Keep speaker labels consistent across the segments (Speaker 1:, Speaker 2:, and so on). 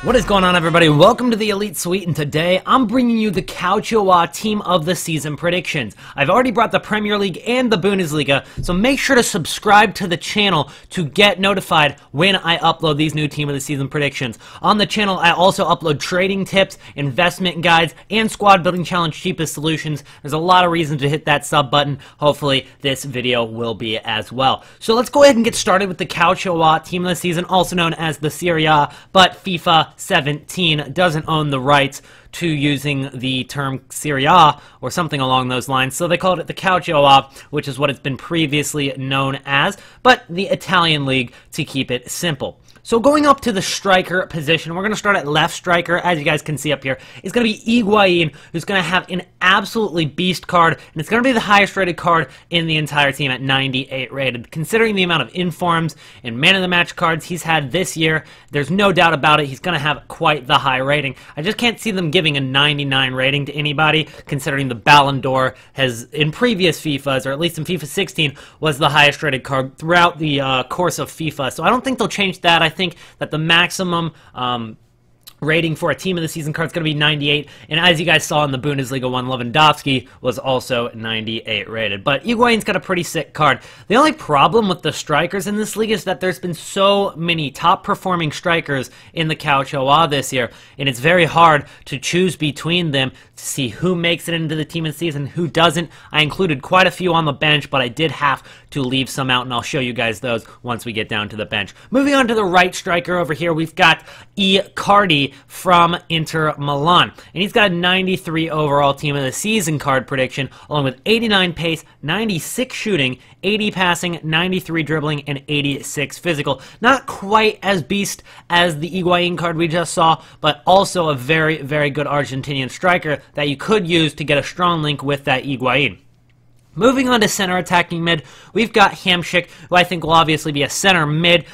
Speaker 1: What is going on, everybody? Welcome to the Elite Suite, and today I'm bringing you the CALCIO Team of the Season predictions. I've already brought the Premier League and the Bundesliga, so make sure to subscribe to the channel to get notified when I upload these new Team of the Season predictions. On the channel, I also upload trading tips, investment guides, and squad building challenge cheapest solutions. There's a lot of reasons to hit that sub button. Hopefully, this video will be as well. So let's go ahead and get started with the CALCIO Team of the Season, also known as the SERIE, but FIFA 17 doesn't own the rights to using the term Serie A or something along those lines, so they called it the Calcio, which is what it's been previously known as, but the Italian league to keep it simple. So going up to the striker position, we're going to start at left striker. As you guys can see up here, it's going to be HIGUAIN, who's going to have an absolutely beast card, and it's going to be the highest rated card in the entire team at 98 rated. Considering the amount of informs and man of the match cards he's had this year, there's no doubt about it, he's going to have quite the high rating. I just can't see them giving a 99 rating to anybody, considering the Ballon d'Or has, in previous FIFAs, or at least in FIFA 16, was the highest rated card throughout the course of FIFA. So I don't think they'll change that. I think that the maximum rating for a Team of the Season card is going to be 98, and as you guys saw in the Bundesliga one, Lewandowski was also 98 rated. But HIGUAIN's got a pretty sick card. The only problem with the strikers in this league is that there's been so many top-performing strikers in the Calcio this year, and it's very hard to choose between them to see who makes it into the Team of the Season, who doesn't. I included quite a few on the bench, but I did have to leave some out, and I'll show you guys those once we get down to the bench. Moving on to the right striker over here, we've got Icardi from Inter Milan, and he's got a 93 overall Team of the Season card prediction, along with 89 pace, 96 shooting, 80 passing, 93 dribbling, and 86 physical. Not quite as beast as the HIGUAIN card we just saw, but also a very, very good Argentinian striker that you could use to get a strong link with that HIGUAIN. Moving on to center attacking mid, we've got Hamster, who I think will obviously be a center mid,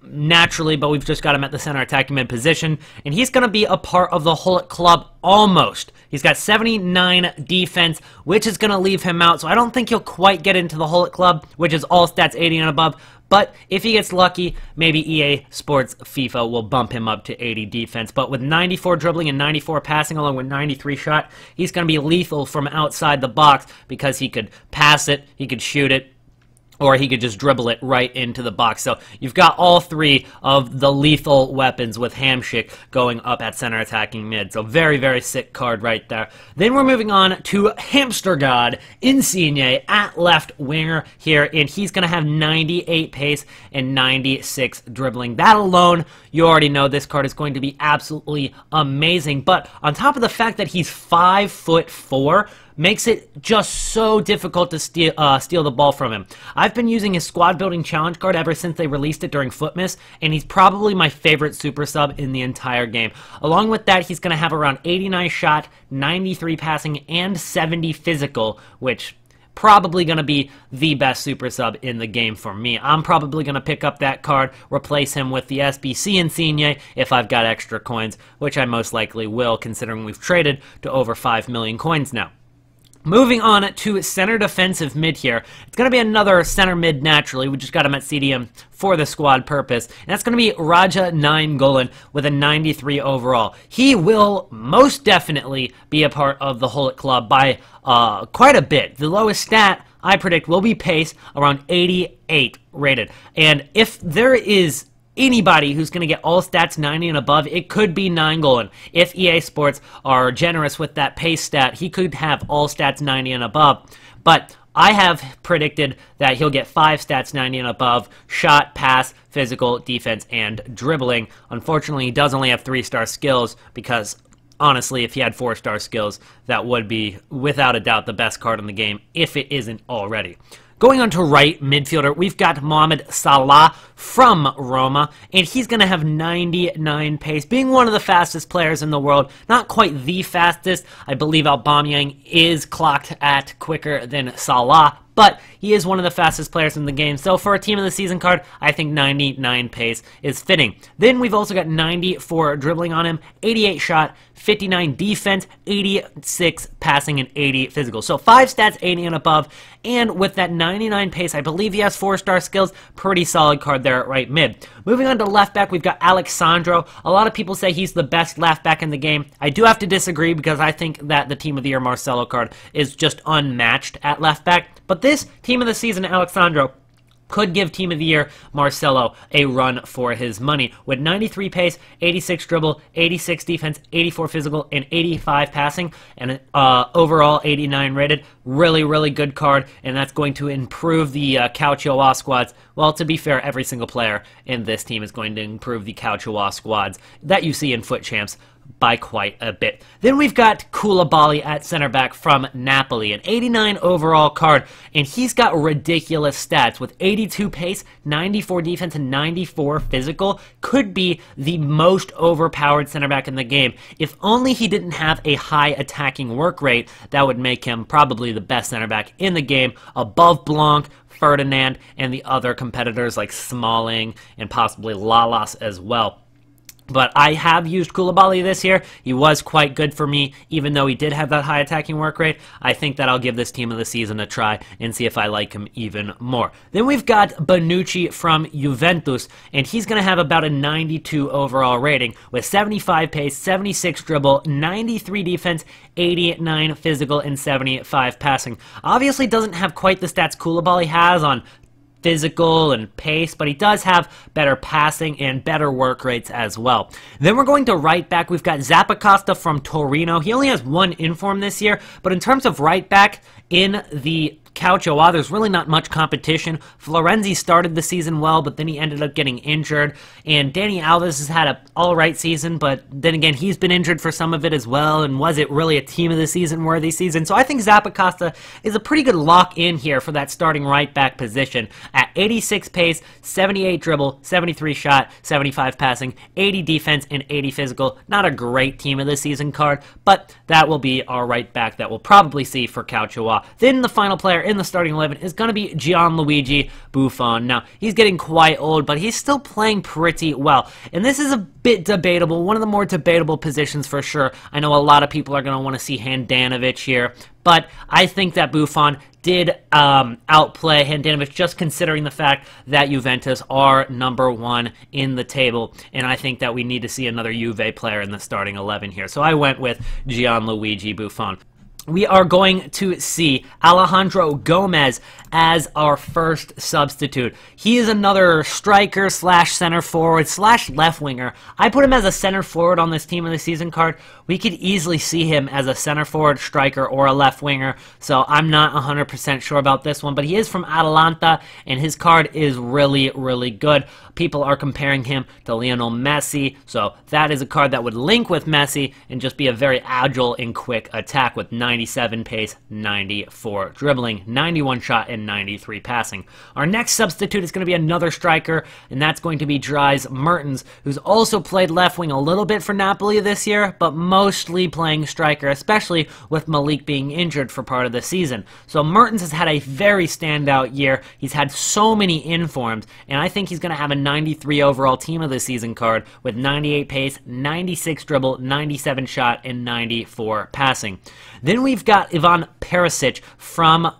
Speaker 1: naturally, but we've just got him at the center attacking mid position, and he's going to be a part of the HIGUAIN club almost. He's got 79 defense, which is going to leave him out, so I don't think he'll quite get into the HIGUAIN club, which is all stats 80 and above, but if he gets lucky, maybe EA Sports FIFA will bump him up to 80 defense. But with 94 dribbling and 94 passing, along with 93 shot, he's going to be lethal from outside the box because he could pass it, he could shoot it, or he could just dribble it right into the box. So you've got all three of the lethal weapons with Hamster going up at center attacking mid. So very, very sick card right there. Then we're moving on to Hamster God, INSIGNE at left winger here, and he's going to have 98 pace and 96 dribbling. That alone, you already know this card is going to be absolutely amazing. But on top of the fact that he's 5'4", makes it just so difficult to steal the ball from him. I've been using his squad building challenge card ever since they released it during Footmas, and he's probably my favorite super sub in the entire game. Along with that, he's going to have around 89 shot, 93 passing, and 70 physical, which probably going to be the best super sub in the game for me. I'm probably going to pick up that card, replace him with the SBC Insigne if I've got extra coins, which I most likely will, considering we've traded to over 5 million coins now. Moving on to center defensive mid here. It's going to be another center mid naturally. We just got him at CDM for the squad purpose. And that's going to be RADJA NAINGOLAN with a 93 overall. He will most definitely be a part of the HIGUAIN club by quite a bit. The lowest stat I predict will be pace, around 88 rated. And if there is anybody who's going to get all stats 90 and above, it could be NAINGOLAN. If EA Sports are generous with that pace stat, he could have all stats 90 and above. But I have predicted that he'll get 5 stats 90 and above: shot, pass, physical, defense, and dribbling. Unfortunately, he does only have 3-star skills because, honestly, if he had 4-star skills, that would be, without a doubt, the best card in the game, if it isn't already. Going on to right midfielder, we've got Mohamed Salah from Roma, and he's going to have 99 pace, being one of the fastest players in the world. Not quite the fastest. I believe Aubameyang is clocked at quicker than Salah, but he is one of the fastest players in the game. So for a team of the season card, I think 99 pace is fitting. Then we've also got 94 dribbling on him, 88 shot, 59 defense, 86 passing, and 80 physical. So 5 stats, 80 and above. And with that 99 pace, I believe he has 4-star skills. Pretty solid card there at right mid. Moving on to left back, we've got Alexandro. A lot of people say he's the best left back in the game. I do have to disagree because I think that the Team of the Year Marcelo card is just unmatched at left back. But this Team of the Season Alexandro could give Team of the Year Marcelo a run for his money. With 93 pace, 86 dribble, 86 defense, 84 physical, and 85 passing, and overall 89 rated. Really, really good card, and that's going to improve the CALCIO squads. Well, to be fair, every single player in this team is going to improve the CALCIO squads that you see in Foot Champs by quite a bit. Then we've got Koulibaly at center back from Napoli, an 89 overall card, and he's got ridiculous stats with 82 pace, 94 defense, and 94 physical. Could be the most overpowered center back in the game. If only he didn't have a high attacking work rate, that would make him probably the best center back in the game, above Blanc, Ferdinand, and the other competitors like Smalling and possibly Lalas as well. But I have used Koulibaly this year. He was quite good for me, even though he did have that high attacking work rate. I think that I'll give this Team of the Season a try and see if I like him even more. Then we've got Bonucci from Juventus, and he's going to have about a 92 overall rating with 75 pace, 76 dribble, 93 defense, 89 physical, and 75 passing. Obviously doesn't have quite the stats Koulibaly has on physical and pace, but he does have better passing and better work rates as well. Then we're going to right back. We've got Zappacosta from Torino. He only has 1 inform this year, but in terms of right back in the Calcio, there's really not much competition. Florenzi started the season well, but then he ended up getting injured. And Dani Alves has had an alright season, but then again, he's been injured for some of it as well. And was it really a Team of the Season worthy season? So I think Zappacosta is a pretty good lock in here for that starting right back position. At 86 pace, 78 dribble, 73 shot, 75 passing, 80 defense, and 80 physical. Not a great Team of the Season card, but that will be our right back that we'll probably see for Calcio. Then the final player in the starting 11 is going to be Gianluigi Buffon. Now, he's getting quite old, but he's still playing pretty well. And this is a bit debatable, one of the more debatable positions for sure. I know a lot of people are going to want to see Handanovic here, but I think that Buffon did outplay Handanovic, just considering the fact that Juventus are #1 in the table, and I think that we need to see another Juve player in the starting 11 here. So I went with Gianluigi Buffon. We are going to see Alejandro Gomez as our first substitute. He is another striker slash center forward slash left winger. I put him as a center forward on this Team of the Season card. We could easily see him as a center forward, striker, or a left winger, so I'm not 100% sure about this one, but he is from Atalanta, and his card is really, really good. People are comparing him to Lionel Messi, so that is a card that would link with Messi and just be a very agile and quick attack with 97 pace, 94 dribbling, 91 shot, and 93 passing. Our next substitute is going to be another striker, and that's going to be Dries Mertens, who's also played left wing a little bit for Napoli this year, but mostly playing striker, especially with Malik being injured for part of the season. So Mertens has had a very standout year. He's had so many informs, and I think he's going to have a 93 overall Team of the Season card with 98 pace, 96 dribble, 97 shot, and 94 passing. Then we've got Ivan Perisic from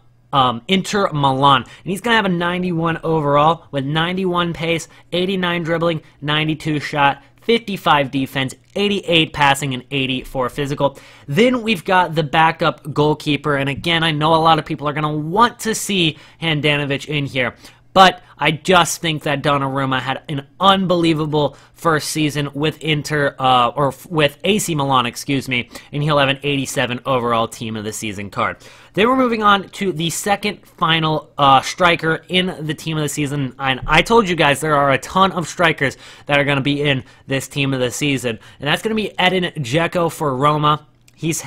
Speaker 1: Inter Milan, and he's going to have a 91 overall with 91 pace, 89 dribbling, 92 shot, 55 defense, 88 passing, and 84 physical. Then we've got the backup goalkeeper, and again, I know a lot of people are going to want to see Handanovic in here, but I just think that Donnarumma had an unbelievable first season with with AC Milan, excuse me, and he'll have an 87 overall Team of the Season card. Then we're moving on to the second final striker in the Team of the Season, and I told you guys there are a ton of strikers that are going to be in this Team of the Season, and that's going to be Edin Dzeko for Roma. He's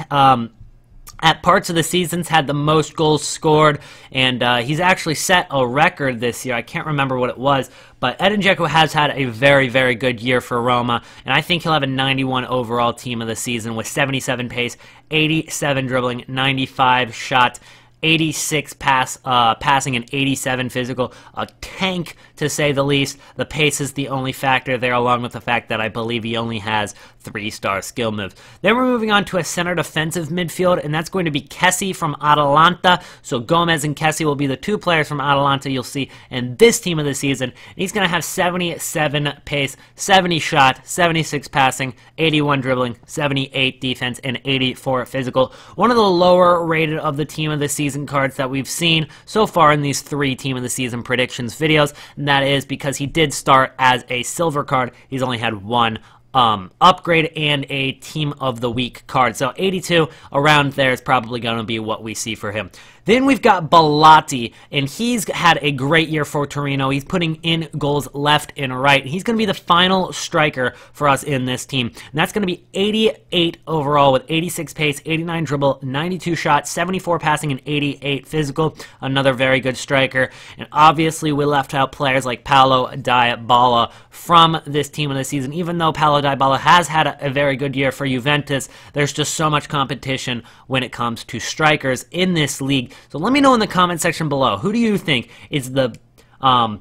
Speaker 1: at parts of the seasons had the most goals scored, and he's actually set a record this year. I can't remember what it was, but Edin Dzeko has had a very, very good year for Roma, and I think he'll have a 91 overall Team of the Season with 77 pace, 87 dribbling, 95 shot, 86 passing and 87 physical. A tank, to say the least. The pace is the only factor there, along with the fact that I believe he only has 3-star skill moves. Then we're moving on to a center defensive midfield, and that's going to be Kessie from Atalanta. So Gomez and Kessie will be the 2 players from Atalanta you'll see in this team of the season. And he's going to have 77 pace, 70 shot, 76 passing, 81 dribbling, 78 defense, and 84 physical. One of the lower rated of the team of the season cards that we've seen so far in these 3 team of the season predictions videos, and that is because he did start as a silver card. He's only had 1 upgrade and a team of the week card. So 82 around there is probably going to be what we see for him. Then we've got Bellotti, and he's had a great year for Torino. He's putting in goals left and right. He's going to be the final striker for us in this team. And that's going to be 88 overall with 86 pace, 89 dribble, 92 shot, 74 passing, and 88 physical. Another very good striker. And obviously we left out players like Paulo Dybala from this team of the season. Even though Paulo Dybala has had a very good year for Juventus, there's just so much competition when it comes to strikers in this league. So let me know in the comment section below, who do you think is the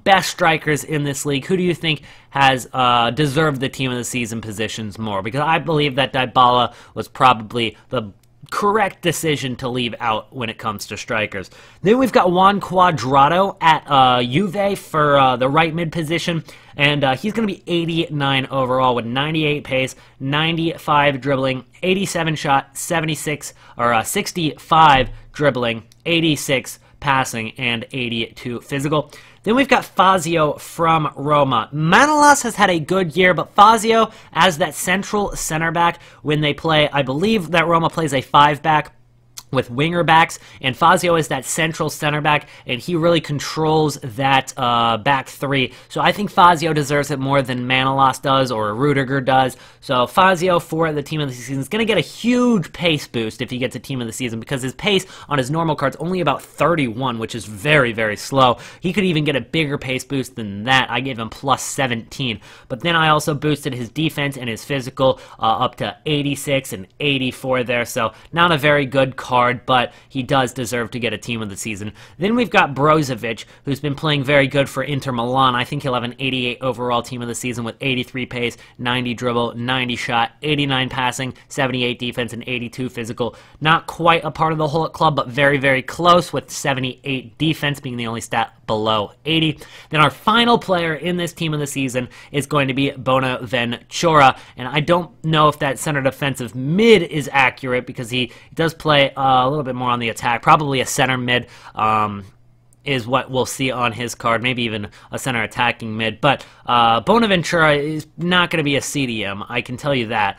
Speaker 1: best strikers in this league? Who do you think has deserved the team of the season positions more? Because I believe that Dybala was probably the correct decision to leave out when it comes to strikers. Then we've got Juan Cuadrado at Juve for the right mid position, and he's going to be 89 overall with 98 pace, 95 dribbling, 87 shot, 65 dribbling, 86 passing, and 82 physical. Then we've got Fazio from Roma. Manolas has had a good year, but Fazio as that central center back when they play, I believe that Roma plays a 5-back with winger backs, and Fazio is that central center back, and he really controls that back 3. So I think Fazio deserves it more than Manolas does or Rudiger does. So Fazio for the team of the season is going to get a huge pace boost if he gets a team of the season, because his pace on his normal card's only about 31, which is very, very slow. He could even get a bigger pace boost than that. I gave him plus 17. But then I also boosted his defense and his physical up to 86 and 84 there. So not a very good card, but he does deserve to get a team of the season. Then we've got Brozovic, who's been playing very good for Inter Milan. I think he'll have an 88 overall team of the season with 83 pace, 90 dribble, 90 shot, 89 passing, 78 defense, and 82 physical. Not quite a part of the Hulk club, but very, very close, with 78 defense being the only stat below 80. Then our final player in this team of the season is going to be Bonaventura, and I don't know if that center defensive mid is accurate because he does play a little bit more on the attack. Probably a center mid is what we'll see on his card, maybe even a center attacking mid. But Bonaventura is not going to be a CDM, I can tell you that.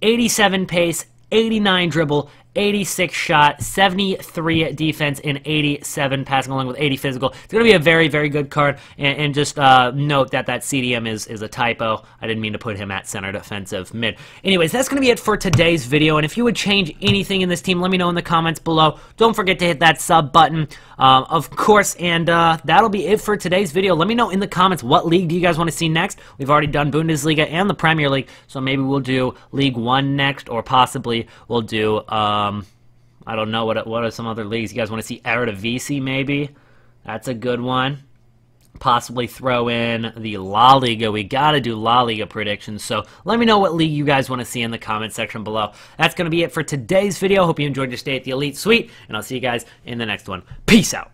Speaker 1: 87 pace, 89 dribble, 86 shot, 73 defense, and 87 passing, along with 80 physical. It's going to be a very, very good card, and just note that that CDM is a typo. I didn't mean to put him at center defensive mid. Anyways, that's going to be it for today's video, and if you would change anything in this team, let me know in the comments below. Don't forget to hit that sub button, of course, and that'll be it for today's video. Let me know in the comments what league do you guys want to see next. We've already done Bundesliga and the Premier League, so maybe we'll do League 1 next, or possibly we'll do I don't know, what are some other leagues you guys want to see? Eredivisie, maybe? That's a good one. Possibly throw in the La Liga. We got to do La Liga predictions, so let me know what league you guys want to see in the comment section below. That's going to be it for today's video. Hope you enjoyed your stay at the Elite Suite, and I'll see you guys in the next one. Peace out.